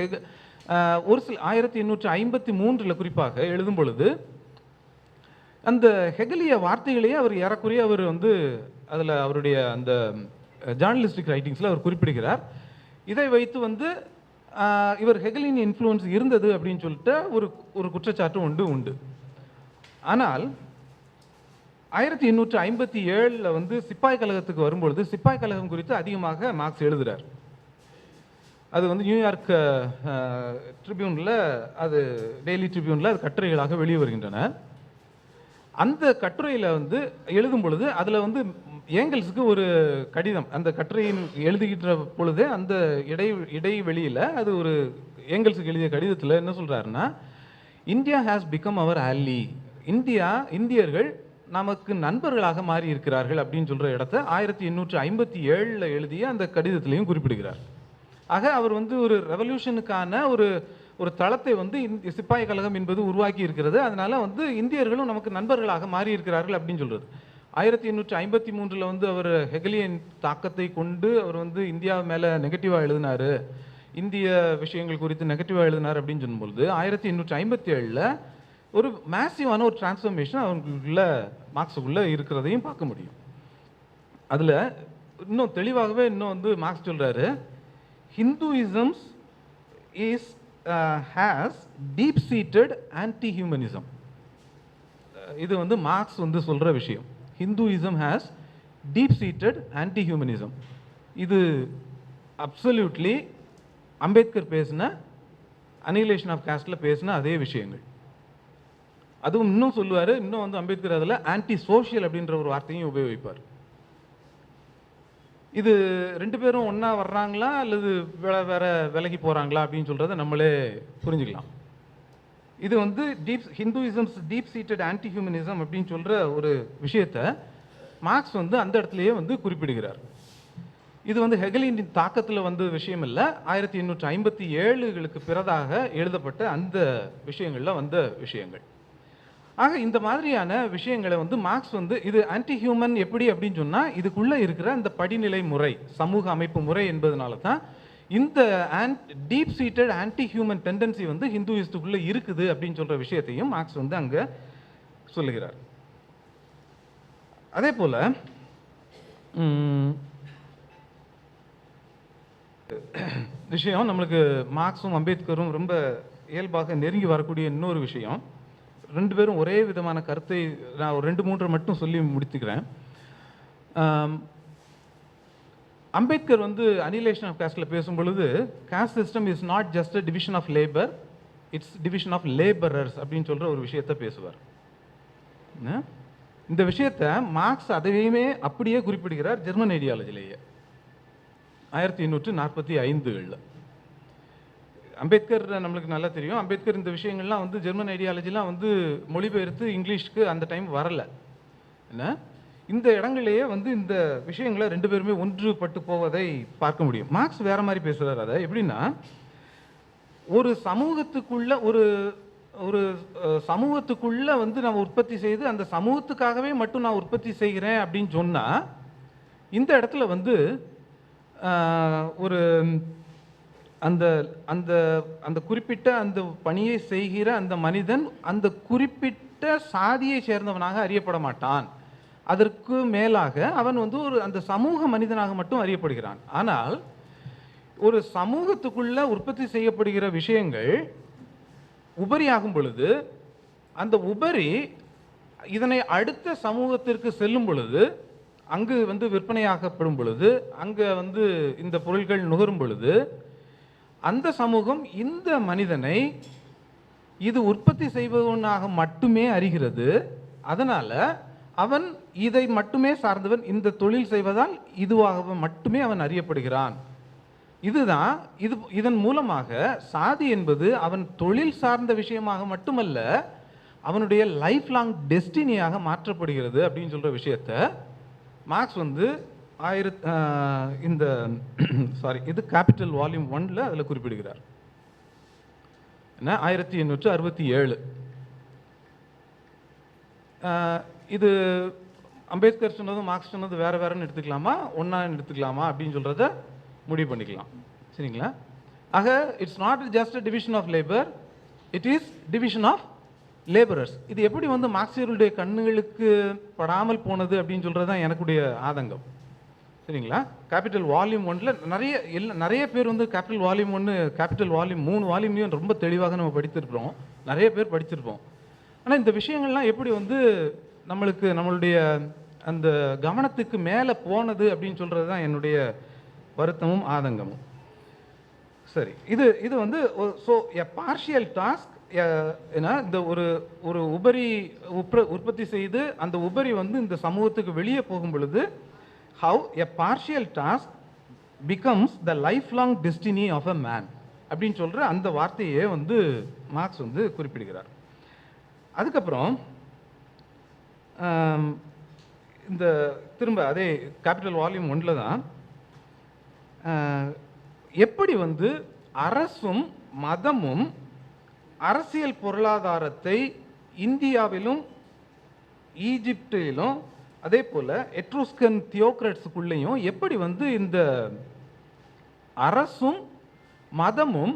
ஒரு சில 1853 குறிப்பாக எழுதும் பொழுது அந்த ஹெகலிய வார்த்தைகளையே அவர் ஏறக்குறைய அவர் வந்து அதில் அவருடைய அந்த ஜேர்னலிஸ்டிக் ரைட்டிங்ஸில் அவர் குறிப்பிடுகிறார். இதை வைத்து வந்து இவர் ஹெகலின் இன்ஃப்ளூயன்ஸ் இருந்தது அப்படின்னு சொல்லிட்டு ஒரு குற்றச்சாட்டு உண்டு. ஆனால் 1857 வந்து சிப்பாய் கழகத்துக்கு வரும்பொழுது சிப்பாய் கழகம் குறித்து அதிகமாக மார்க்ஸ் எழுதுகிறார். அது வந்து நியூயார்க் ட்ரிபியூனில், அது டெய்லி ட்ரிபியூனில் அது கட்டுரைகளாக வெளியே வருகின்றன. அந்த கட்டுரையில் வந்து எழுதும் பொழுது அதில் வந்து ஏங்கல்ஸுக்கு ஒரு கடிதம், அந்த கட்டுரையின் எழுதுகின்ற பொழுது அந்த இடைவெளியில் அது ஒரு ஏங்கல்ஸுக்கு எழுதிய கடிதத்தில் என்ன சொல்கிறாருன்னா, இந்தியா ஹேஸ் பிகம் அவர் ஆலி, இந்தியர்கள் நமக்கு நண்பர்களாக மாறி இருக்கிறார்கள் அப்படின்னு சொல்கிற இடத்த 1857 எழுதிய அந்த கடிதத்திலையும் குறிப்பிடுகிறார். ஆக அவர் வந்து ஒரு ரெவல்யூஷனுக்கான ஒரு தளத்தை வந்து சிப்பாய் கழகம் என்பது உருவாக்கி இருக்கிறது. அதனால வந்து இந்தியர்களும் நமக்கு நண்பர்களாக மாறி இருக்கிறார்கள் அப்படின்னு சொல்றது. 1853 வந்து அவர் ஹெகலியன் தாக்கத்தை கொண்டு அவர் வந்து இந்தியா மேலே நெகட்டிவாக எழுதினார், இந்திய விஷயங்கள் குறித்து நெகட்டிவாக எழுதினார் அப்படின்னு சொல்லும்பொழுது 1857 ஒரு மேசிவான ஒரு டிரான்ஸ்ஃபர்மேஷன் அவங்களுக்குள்ள மார்க்ஸுக்குள்ளே இருக்கிறதையும் பார்க்க முடியும். அதில் இன்னும் தெளிவாகவே இன்னும் வந்து மார்க்ஸ் சொல்கிறாரு, Hinduism has deep-seated anti-humanism. இது வந்து மார்க்ஸ் வந்து சொல்கிற விஷயம். Hinduism has deep-seated anti-humanism. இது அப்சல்யூட்லி அம்பேத்கர் பேசின அனிலேஷன் ஆஃப் காஸ்டில் பேசின அதே விஷயங்கள். அதுவும் இன்னும் சொல்லுவார், இன்னும் வந்து அம்பேத்கர் அதில் ஆன்டி சோஷியல் அப்படின்ற ஒரு வார்த்தையும் உபயோகிப்பார். இது ரெண்டு பேரும் ஒன்றா வர்றாங்களா அல்லது வேற விலகி போகிறாங்களா அப்படின்னு சொல்கிறத நம்மளே புரிஞ்சுக்கலாம். இது வந்து ஹிந்துயிசம்ஸ் டீப் சீட்டட் ஆன்டி ஹியூமனிசம் அப்படின்னு சொல்கிற ஒரு விஷயத்தை மார்க்ஸ் வந்து அந்த இடத்துலையே வந்து குறிப்பிடுகிறார். இது வந்து ஹெகலின் தாக்கத்தில் வந்த விஷயம் இல்லை, 1857களுக்கு பிறதாக எழுதப்பட்ட அந்த விஷயங்களில் வந்த விஷயங்கள். ஆக இந்த மாதிரியான விஷயங்களை வந்து மார்க்ஸ் வந்து இது ஆன்டி ஹியூமன் எப்படி அப்படின்னு சொன்னால், இதுக்குள்ளே இருக்கிற இந்த படிநிலை முறை, சமூக அமைப்பு முறை என்பதனால தான் இந்த deep seated anti human tendency வந்து ஹிந்துயிஸ்டுக்குள்ளே இருக்குது அப்படின்னு சொல்கிற விஷயத்தையும் மார்க்ஸ் வந்து அங்கே சொல்லுகிறார். அதே போல் விஷயம் நம்மளுக்கு மார்க்ஸும் அம்பேத்கரும் ரொம்ப இயல்பாக நெருங்கி வரக்கூடிய இன்னொரு விஷயம். ரெண்டு பேரும் ஒரே விதமான கருத்தை நான் ஒரு 2-3 மட்டும் சொல்லி முடித்துக்கிறேன். அம்பேத்கர் வந்து அனிலேஷன் ஆஃப் காஸ்டில் பேசும் பொழுது, caste system is not just a division of labour, it's division of labourers அப்படின்னு சொல்கிற ஒரு விஷயத்தை பேசுவார். இந்த விஷயத்தை மார்க்ஸ் அதையுமே அப்படியே குறிப்பிடுகிறார் ஜெர்மன் ஐடியாலஜிலேயே. 1845களில். அம்பேத்கர் நம்மளுக்கு நல்லா தெரியும். அம்பேத்கர் இந்த விஷயங்கள்லாம் வந்து ஜெர்மன் ஐடியாலஜிலாம் வந்து மொழிபெயர்த்து இங்கிலீஷ்க்கு அந்த டைம் வரல. என்ன இந்த இடங்களிலேயே வந்து இந்த விஷயங்களை ரெண்டு பேருமே ஒன்றுபட்டு போவதை பார்க்க முடியும். மார்க்ஸ் வேற மாதிரி பேசுகிறார். அதை எப்படின்னா, ஒரு சமூகத்துக்குள்ள ஒரு ஒரு சமூகத்துக்குள்ள வந்து நான் உற்பத்தி செய்து அந்த சமூகத்துக்காகவே மட்டும் நான் உற்பத்தி செய்கிறேன் அப்படின்னு சொன்னால், இந்த இடத்துல வந்து ஒரு அந்த அந்த அந்த குறிப்பிட்ட அந்த பணியை செய்கிற அந்த மனிதன் அந்த குறிப்பிட்ட சாதியை சேர்ந்தவனாக அறியப்பட மாட்டான். அதற்கு மேலாக அவன் வந்து ஒரு அந்த சமூக மனிதனாக மட்டும் அறியப்படுகிறான். ஆனால் ஒரு சமூகத்துக்குள்ள உற்பத்தி செய்யப்படுகிற விஷயங்கள் உபரியாகும் பொழுது, அந்த உபரி இதனை அடுத்த சமூகத்திற்கு செல்லும் பொழுது, அங்கு வந்து விற்பனையாகப்படும் பொழுது, அங்கே வந்து இந்த பொருட்கள் நுகரும் பொழுது, அந்த சமூகம் இந்த மனிதனை இது உற்பத்தி செய்பவனாக மட்டுமே அறிகிறது. அதனால அவன் இதை மட்டுமே சார்ந்தவன், இந்த தொழில் செய்வதால் இதுவாக மட்டுமே அவன் அறியப்படுகிறான். இதுதான் இதன் மூலமாக சாதி என்பது அவன் தொழில் சார்ந்த விஷயமாக மட்டுமல்ல, அவனுடைய லைஃப் லாங் டெஸ்டினியாக மாற்றப்படுகிறது அப்படின்னு சொல்ற விஷயத்த மார்க்ஸ் வந்து இந்த இது கேபிட்டல் வால்யூம் 1ல் அதில் குறிப்பிடுகிறார். என்ன 1867. இது அம்பேத்கர் சொன்னதும் மார்க்ஸ் சொன்னது வேற வேறன்னு எடுத்துக்கலாமா, ஒன்றா எடுத்துக்கலாமா அப்படின்னு சொல்கிறத முடிவு பண்ணிக்கலாம். சரிங்களா? ஆக it's not just division of labour, it is division of labourers. இது எப்படி வந்து மார்க்சியருடைய கண்ணுகளுக்கு படாமல் போனது அப்படின்னு சொல்கிறது தான் எனக்குடைய ஆதங்கம். சரிங்களா? கேபிட்டல் வால்யூம் 1ல் நிறைய பேர் வந்து கேபிட்டல் வால்யூம் 1, கேபிட்டல் வால்யூம் 3 வால்யூம்லையும் ரொம்ப தெளிவாக நம்ம படித்திருக்கிறோம், நிறைய பேர் படிச்சிருப்போம். ஆனால் இந்த விஷயங்கள்லாம் எப்படி வந்து நம்மளுடைய அந்த கவனத்துக்கு மேலே போனது அப்படின்னு சொல்கிறது தான் என்னுடைய வருத்தமும் ஆதங்கமும். சரி, இது வந்து ஸோ எ பார்ஷியல் டாஸ்க். ஏன்னா இந்த ஒரு உபரி உற்பத்தி செய்து அந்த உபரி வந்து இந்த சமூகத்துக்கு வெளியே போகும் பொழுது, how a partial task becomes the life long destiny of a man அப்படின்னு சொல்கிற அந்த வார்த்தையே வந்து மார்க்ஸ் வந்து குறிப்பிடுகிறார். அதுக்கப்புறம் இந்த திரும்ப அதே கேபிட்டல் வால்யூம் 1ல் தான் எப்படி வந்து அரசும் மதமும் அரசியல் பொருளாதாரத்தை இந்தியாவிலும் ஈஜிப்டிலும் அதே போல் எட்ரூஸ்கன் தியோக்ரட்ஸுக்குள்ளேயும் எப்படி வந்து இந்த அரசும் மதமும்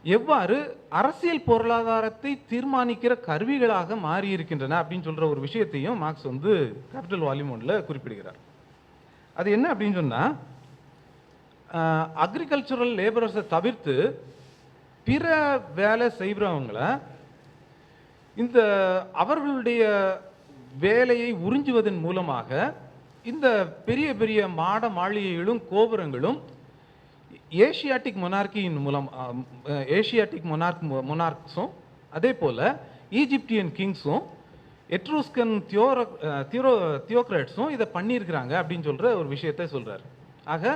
எவ்வாறு அரசியல் பொருளாதாரத்தை தீர்மானிக்கிற கருவிகளாக மாறியிருக்கின்றன அப்படின்னு சொல்கிற ஒரு விஷயத்தையும் மார்க்ஸ் வந்து கேபிட்டல் வால்யூம் 1ல் குறிப்பிடுகிறார். அது என்ன அப்படின்னு சொன்னால், அக்ரிகல்ச்சுரல் லேபரர்ஸை தவிர்த்து பிற வேலை செய்கிறவங்கள இந்த அவர்களுடைய வேலையை உறிஞ்சுவதன் மூலமாக இந்த பெரிய பெரிய மாட மாளிகைகளும் கோபுரங்களும் ஏஷியாட்டிக் மொனார்கியின் மூலம் ஏஷியாட்டிக் மொனார்க்ஸும் அதே போல் ஈஜிப்டியன் கிங்ஸும் எட்ரூஸ்கன் தியோக்ரட்ஸும் இதை பண்ணியிருக்கிறாங்க அப்படின்னு சொல்கிற ஒரு விஷயத்தை சொல்கிறார். ஆக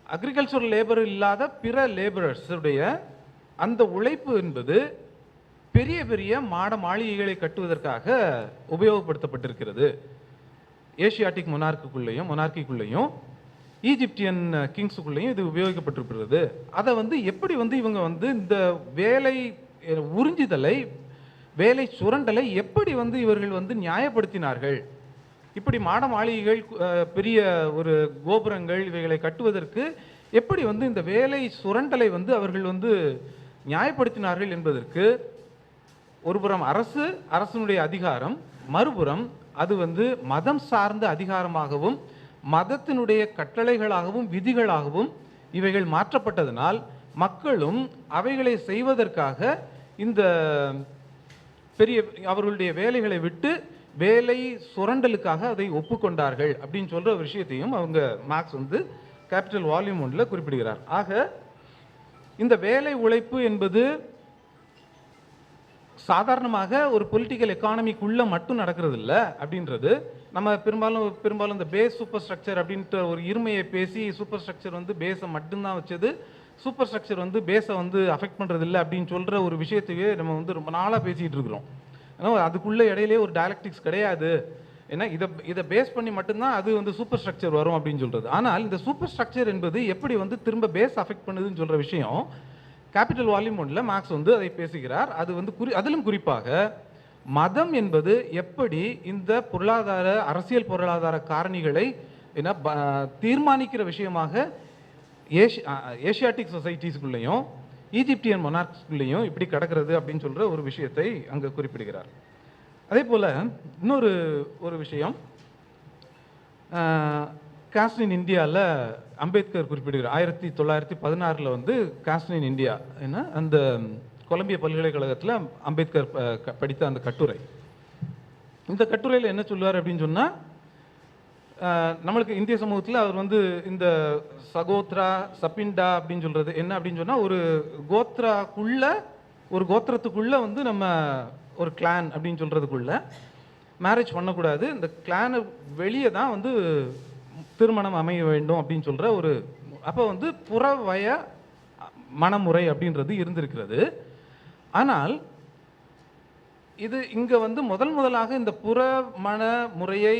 அக்ரிகல்ச்சரல் லேபர் இல்லாத பிற லேபரர்ஸுடைய அந்த உழைப்பு என்பது பெரிய பெரிய மாட மாளிகைகளை கட்டுவதற்காக உபயோகப்படுத்தப்பட்டிருக்கிறது. ஏஷியாட்டிக் மொனார்க்கிக்குள்ளேயும் ஈஜிப்டியன் கிங்ஸுக்குள்ளேயும் இது உபயோகிக்கப்பட்டிருக்கிறது. அதை வந்து எப்படி வந்து இவங்க வந்து இந்த வேலை உறிஞ்சுதலை, வேலை சுரண்டலை எப்படி வந்து இவர்கள் வந்து நியாயப்படுத்தினார்கள்? இப்படி மாட மாளிகைகள், பெரிய ஒரு கோபுரங்கள் இவைகளை கட்டுவதற்கு எப்படி வந்து இந்த வேலை சுரண்டலை வந்து அவர்கள் வந்து நியாயப்படுத்தினார்கள் என்பதற்கு ஒருபுறம் அரசனுடைய அதிகாரம், மறுபுறம் அது வந்து மதம் சார்ந்த அதிகாரமாகவும் மதத்தினுடைய கட்டளைகளாகவும் விதிகளாகவும் இவைகள் மாற்றப்பட்டதனால் மக்களும் அவைகளை செய்வதற்காக இந்த பெரிய அவர்களுடைய வேலைகளை விட்டு வேலை சுரண்டலுக்காக அதை ஒப்புக்கொண்டார்கள் அப்படின்னு சொல்கிற விஷயத்தையும் அவங்க மார்க்ஸ் வந்து கேபிட்டல் வால்யூம் 1ல் குறிப்பிடுகிறார். ஆக இந்த வேலை உழைப்பு என்பது சாதாரணமாக ஒரு பொலிட்டிக்கல் எக்கானமிக்குள்ளே மட்டும் நடக்கிறது இல்லை அப்படின்றது நம்ம பெரும்பாலும் இந்த பேஸ் சூப்பர் ஸ்ட்ரக்சர் அப்படின்ட்டு ஒரு இருமையை பேசி சூப்பர் ஸ்ட்ரக்சர் வந்து பேஸை மட்டும்தான் வச்சது, சூப்பர் ஸ்ட்ரக்சர் வந்து பேஸை வந்து அஃபெக்ட் பண்ணுறது இல்லை அப்படின்னு சொல்கிற ஒரு விஷயத்தையே நம்ம வந்து ரொம்ப நாளாக பேசிகிட்டு இருக்கிறோம். ஏன்னா அதுக்குள்ளே இடையிலே ஒரு டயலக்டிக்ஸ் கிடையாது. ஏன்னா இதை பேஸ் பண்ணி மட்டும்தான் அது வந்து சூப்பர் ஸ்ட்ரக்சர் வரும் அப்படின்னு சொல்கிறது. ஆனால் இந்த சூப்பர் ஸ்ட்ரக்சர் என்பது எப்படி வந்து திரும்ப பேஸ் அஃபெக்ட் பண்ணுதுன்னு சொல்கிற விஷயம் கேபிட்டல் வால்யூம் 1ல் மார்க்ஸ் வந்து அதை பேசுகிறார். அது வந்து அதிலும் குறிப்பாக மதம் என்பது எப்படி இந்த பொருளாதார அரசியல் பொருளாதார காரணிகளை என்ன தீர்மானிக்கிற விஷயமாக ஏஷியாட்டிக் சொசைட்டிஸ்குள்ளேயும் ஈஜிப்தியன் மொனார்க்ஸ்குள்ளேயும் இப்படி கிடக்கிறது அப்படின்னு சொல்கிற ஒரு விஷயத்தை அங்கே குறிப்பிடுகிறார். அதே போல் இன்னொரு விஷயம் காஸ்ட் இன் இந்தியாவில் அம்பேத்கர் குறிப்பிடுகிறார். 1916 வந்து காஸ்ட் இன் இந்தியா என்ன அந்த கொலம்பியா பல்கலைக்கழகத்தில் அம்பேத்கர் படித்த அந்த கட்டுரை. இந்த கட்டுரையில் என்ன சொல்லுவார் அப்படின்னு சொன்னால், நம்மளுக்கு இந்திய சமூகத்தில் அவர் வந்து இந்த சகோத்ரா சப்பிண்டா அப்படின்னு சொல்கிறது என்ன அப்படின்னு சொன்னால், ஒரு கோத்திரத்துக்குள்ளே வந்து நம்ம ஒரு கிளான் அப்படின்னு சொல்கிறதுக்குள்ள மேரேஜ் பண்ணக்கூடாது, இந்த கிளானை வெளியே தான் வந்து திருமணம் அமைய வேண்டும் அப்படின்னு சொல்கிற ஒரு அப்போ வந்து புறவய மணமுறை அப்படின்றது இருந்திருக்கிறது. ஆனால் இது இங்கே வந்து முதலாக இந்த புறமண முறையை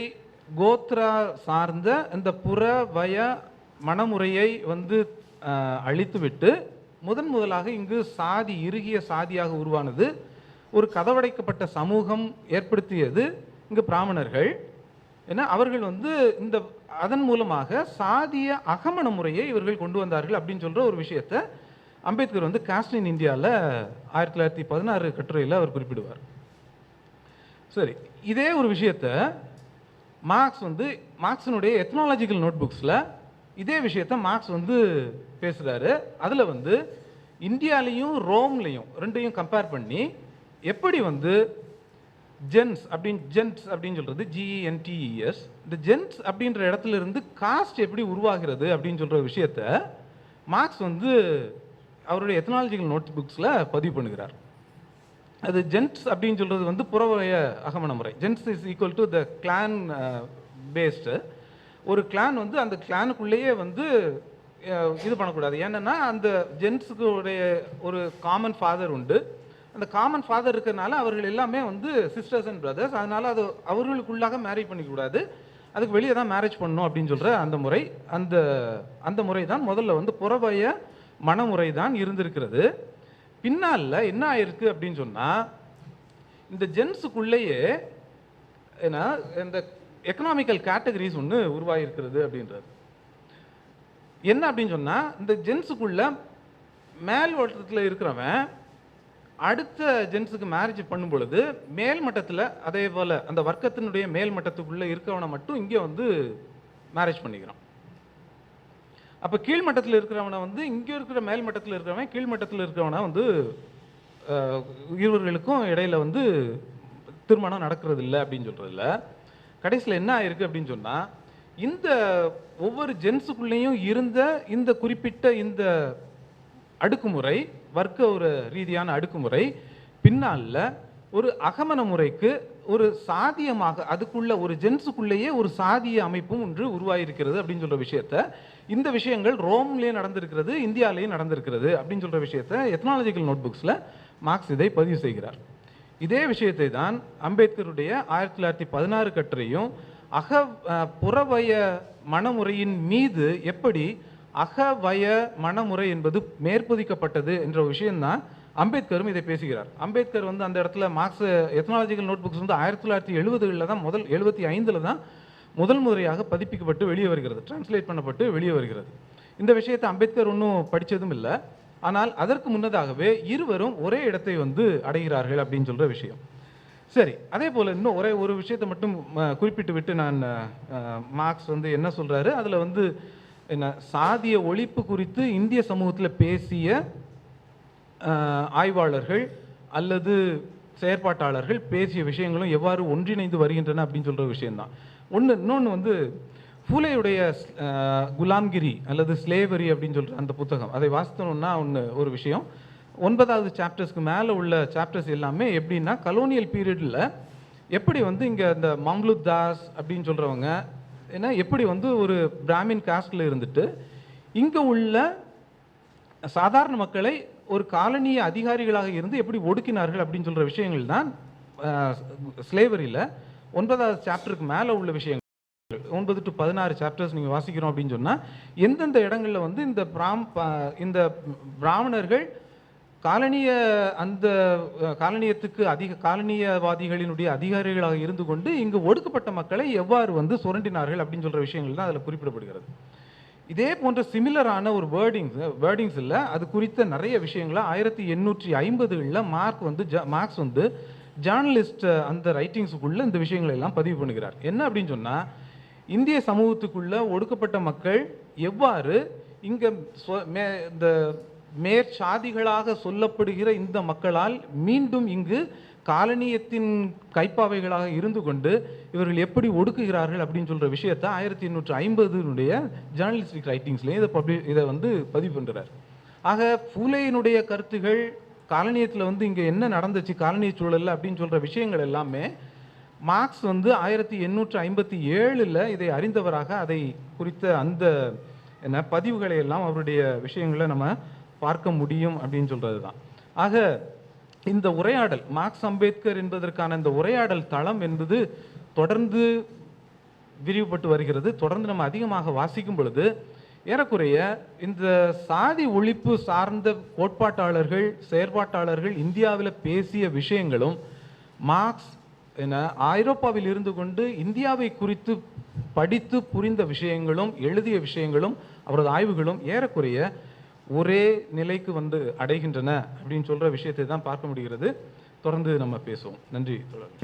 கோத்ரா சார்ந்த இந்த புறவய மணமுறையை வந்து அழித்துவிட்டு முதலாக இங்கு இறுகிய சாதியாக உருவானது ஒரு கதவடைக்கப்பட்ட சமூகம் ஏற்படுத்தியது இங்கு பிராமணர்கள். ஏன்னா அவர்கள் வந்து அதன் மூலமாக சாதிய அகமண முறையை இவர்கள் கொண்டு வந்தார்கள் அப்படின்னு சொல்கிற ஒரு விஷயத்தை அம்பேத்கர் வந்து காஸ்ட் இன் இந்தியாவில் 1916 கட்டுரையில் அவர் குறிப்பிடுவார். சரி, இதே ஒரு விஷயத்தை மார்க்ஸினுடைய எத்னாலஜிக்கல் நோட் புக்ஸில் இதே விஷயத்தை மார்க்ஸ் வந்து பேசுகிறாரு. அதில் வந்து இந்தியாலையும் ரோம்லையும் ரெண்டையும் கம்பேர் பண்ணி எப்படி வந்து ஜென்ஸ் அப்படின்னு சொல்கிறது GENTES, இந்த ஜென்ஸ் அப்படின்ற இடத்துல இருந்து காஸ்ட் எப்படி உருவாகிறது அப்படின்னு சொல்கிற விஷயத்த மார்க்ஸ் வந்து அவருடைய எத்னாலஜிக்கல் நோட் புக்ஸில் பதிவு பண்ணுகிறார். அது ஜென்ஸ் அப்படின்னு சொல்கிறது வந்து புறவய அகமண முறை. Gens is equal to the clan based. ஒரு கிளான் வந்து அந்த கிளானுக்குள்ளேயே வந்து இது பண்ணக்கூடாது. ஏன்னா அந்த ஜென்ஸுக்கு ஒரு காமன் ஃபாதர் உண்டு. அந்த காமன் ஃபாதர் இருக்கிறதுனால அவர்கள் எல்லாமே வந்து சிஸ்டர்ஸ் அண்ட் பிரதர்ஸ். அதனால் அது அவர்களுக்குள்ளாக மேரேஜ் பண்ணிக்கக்கூடாது, அதுக்கு வெளியே தான் மேரேஜ் பண்ணணும் அப்படின்னு சொல்கிற அந்த முறை அந்த முறை தான் முதல்ல வந்து புறவய மனமுறை தான் இருந்திருக்கிறது. பின்னால் என்ன ஆயிருக்கு அப்படின்னு சொன்னால், இந்த ஜென்ஸுக்குள்ளேயே ஏன்னா இந்த எக்கனாமிக்கல் கேட்டகரிஸ் ஒன்று உருவாகிருக்கிறது அப்படின்றது. என்ன அப்படின்னு சொன்னால், இந்த ஜென்ஸுக்குள்ள மேல் வட்டத்தில் இருக்கிறவன் அடுத்த ஜென்ஸுக்கு மேரேஜ் பண்ணும் பொழுது மேல் மட்டத்தில் அதே போல் அந்த வர்க்கத்தினுடைய மேல் மட்டத்துக்குள்ளே இருக்கவனை மட்டும் இங்கே வந்து மேரேஜ் பண்ணிக்கிறான். அப்போ கீழ்மட்டத்தில் இருக்கிறவனை வந்து இங்கே இருக்கிற மேல் மட்டத்தில் இருக்கிறவன் கீழ்மட்டத்தில் இருக்கிறவனை வந்து இருவர்களுக்கும் இடையில் வந்து திருமணம் நடக்கிறது இல்லை அப்படின்னு சொல்கிறதில்ல. கடைசியில் என்ன ஆயிருக்கு அப்படின்னு சொன்னால், இந்த ஒவ்வொரு ஜென்ஸுக்குள்ளேயும் இருந்த இந்த குறிப்பிட்ட இந்த அடுக்குமுறை வர்க்க ஒரு ரீதியான அடுக்குமுறை பின்னால் ஒரு அகமண முறைக்கு ஒரு சாதியமாக அதுக்குள்ள ஒரு ஜென்ஸுக்குள்ளேயே ஒரு சாதிய அமைப்பும் ஒன்று உருவாகிருக்கிறது அப்படின்னு சொல்கிற விஷயத்த இந்த விஷயங்கள் ரோம்லேயே நடந்திருக்கிறது, இந்தியாவிலேயும் நடந்திருக்கிறது அப்படின்னு சொல்கிற விஷயத்த எத்னாலஜிக்கல் நோட் புக்ஸில் மார்க்ஸ் இதை பதிவு செய்கிறார். இதே விஷயத்தை தான் அம்பேத்கருடைய 1916 கட்டுரையும் புறவய மனமுறையின் மீது எப்படி அகவய மனமுறை என்பது மேற்பொதிக்கப்பட்டது என்ற விஷயம்தான் அம்பேத்கரும் இதை பேசுகிறார். அம்பேத்கர் வந்து அந்த இடத்துல மார்க்ஸ் எத்னாலஜிக்கல் நோட் புக்ஸ் வந்து 1970களில் தான் 75ல் தான் முதல் முறையாக பதிப்பிக்கப்பட்டு வெளியே வருகிறது, டிரான்ஸ்லேட் பண்ணப்பட்டு வெளியே வருகிறது. இந்த விஷயத்தை அம்பேத்கர் ஒன்றும் படித்ததும் இல்லை. ஆனால் அதற்கு முன்னதாகவே இருவரும் ஒரே இடத்தை வந்து அடைகிறார்கள் அப்படின்னு சொல்கிற விஷயம். சரி, அதே போல் இன்னும் ஒரு விஷயத்தை மட்டும் குறிப்பிட்டு விட்டு நான் மார்க்ஸ் வந்து என்ன சொல்கிறாரு, அதில் வந்து என்ன சாதிய ஒழிப்பு குறித்து இந்திய சமூகத்தில் பேசிய ஆய்வாளர்கள் அல்லது செயற்பாட்டாளர்கள் பேசிய விஷயங்களும் எவ்வாறு ஒன்றிணைந்து வருகின்றன அப்படின்னு சொல்கிற விஷயந்தான். இன்னொன்று வந்து ஃபூலேயுடைய குலாம்கிரி அல்லது ஸ்லேவரி அப்படின்னு சொல்கிற அந்த புத்தகம், அதை வாசித்தோம்னா ஒரு விஷயம், 9வது சாப்டர்ஸ்க்கு மேலே உள்ள சாப்டர்ஸ் எல்லாமே எப்படின்னா கலோனியல் பீரியடில் எப்படி வந்து இங்கே இந்த மம்லுத் தாஸ் அப்படின்னு சொல்கிறவங்க ஏன்னா எப்படி வந்து ஒரு பிராமின் காஸ்டில் இருந்துட்டு இங்கே உள்ள சாதாரண மக்களை ஒரு காலனிய அதிகாரிகளாக இருந்து எப்படி ஒடுக்கினார்கள் அப்படின்னு சொல்கிற விஷயங்கள் தான் ஸ்லேவரியில் 9வது சாப்டருக்கு மேலே உள்ள விஷயங்கள். 9 to 16 சாப்டர்ஸ் நீங்கள் வாசிக்கிறோம் அப்படின்னு சொன்னால் எந்தெந்த இடங்களில் வந்து இந்த பிராமணர்கள் அந்த காலனியத்துக்கு காலனியவாதிகளினுடைய அதிகாரிகளாக இருந்து கொண்டு இங்கு ஒடுக்கப்பட்ட மக்களை எவ்வாறு வந்து சுரண்டினார்கள் அப்படின்னு சொல்கிற விஷயங்கள் தான் அதில் குறிப்பிடப்படுகிறது. இதே போன்ற சிமிலரான ஒரு வேர்டிங்ஸ் இல்லை, அது குறித்த நிறைய விஷயங்களை 1850களில் மார்க்ஸ் வந்து ஜேர்னலிஸ்ட் அந்த ரைட்டிங்ஸுக்குள்ளே இந்த விஷயங்களை எல்லாம் பதிவு பண்ணுகிறார். என்ன அப்படின்னு சொன்னால், இந்திய சமூகத்துக்குள்ள ஒடுக்கப்பட்ட மக்கள் எவ்வாறு இங்கே இந்த மேற்சாதிகளாக சொல்லப்படுகிற இந்த மக்களால் மீண்டும் இங்கு காலனியத்தின் கைப்பாவைகளாக இருந்து கொண்டு இவர்கள் எப்படி ஒடுக்குகிறார்கள் அப்படின்னு சொல்கிற விஷயத்தை 1850 ஜேர்னலிஸ்டிக் ரைட்டிங்ஸ்லேயும் இதை வந்து பதிவு பண்ணுறார். ஆக பூலேயினுடைய கருத்துகள் காலனியத்தில் வந்து இங்கே என்ன நடந்துச்சு காலனிய சூழலில் அப்படின்னு சொல்கிற விஷயங்கள் எல்லாமே மார்க்ஸ் வந்து 1857 இதை அறிந்தவராக அதை குறித்த அந்த பதிவுகளை எல்லாம் அவருடைய விஷயங்களை நம்ம பார்க்க முடியும் அப்படின்னு சொல்கிறது தான். ஆக இந்த உரையாடல் மார்க்ஸ் அம்பேத்கர் என்பதற்கான இந்த உரையாடல் தளம் என்பது தொடர்ந்து விரிவுபட்டு வருகிறது. தொடர்ந்து நம்ம அதிகமாக வாசிக்கும் பொழுது ஏறக்குறைய இந்த சாதி ஒழிப்பு சார்ந்த கோட்பாட்டாளர்கள் செயற்பாட்டாளர்கள் இந்தியாவில் பேசிய விஷயங்களும் மார்க்ஸ் ஐரோப்பாவில் இருந்து கொண்டு இந்தியாவை குறித்து படித்து புரிந்த விஷயங்களும் எழுதிய விஷயங்களும் அவரது ஆய்வுகளும் ஏறக்குறைய ஒரே நிலைக்கு வந்து அடைகின்றன அப்படின்னு சொல்கிற விஷயத்தை தான் பார்க்க முடிகிறது. தொடர்ந்து நம்ம பேசுவோம். நன்றி தொடர்.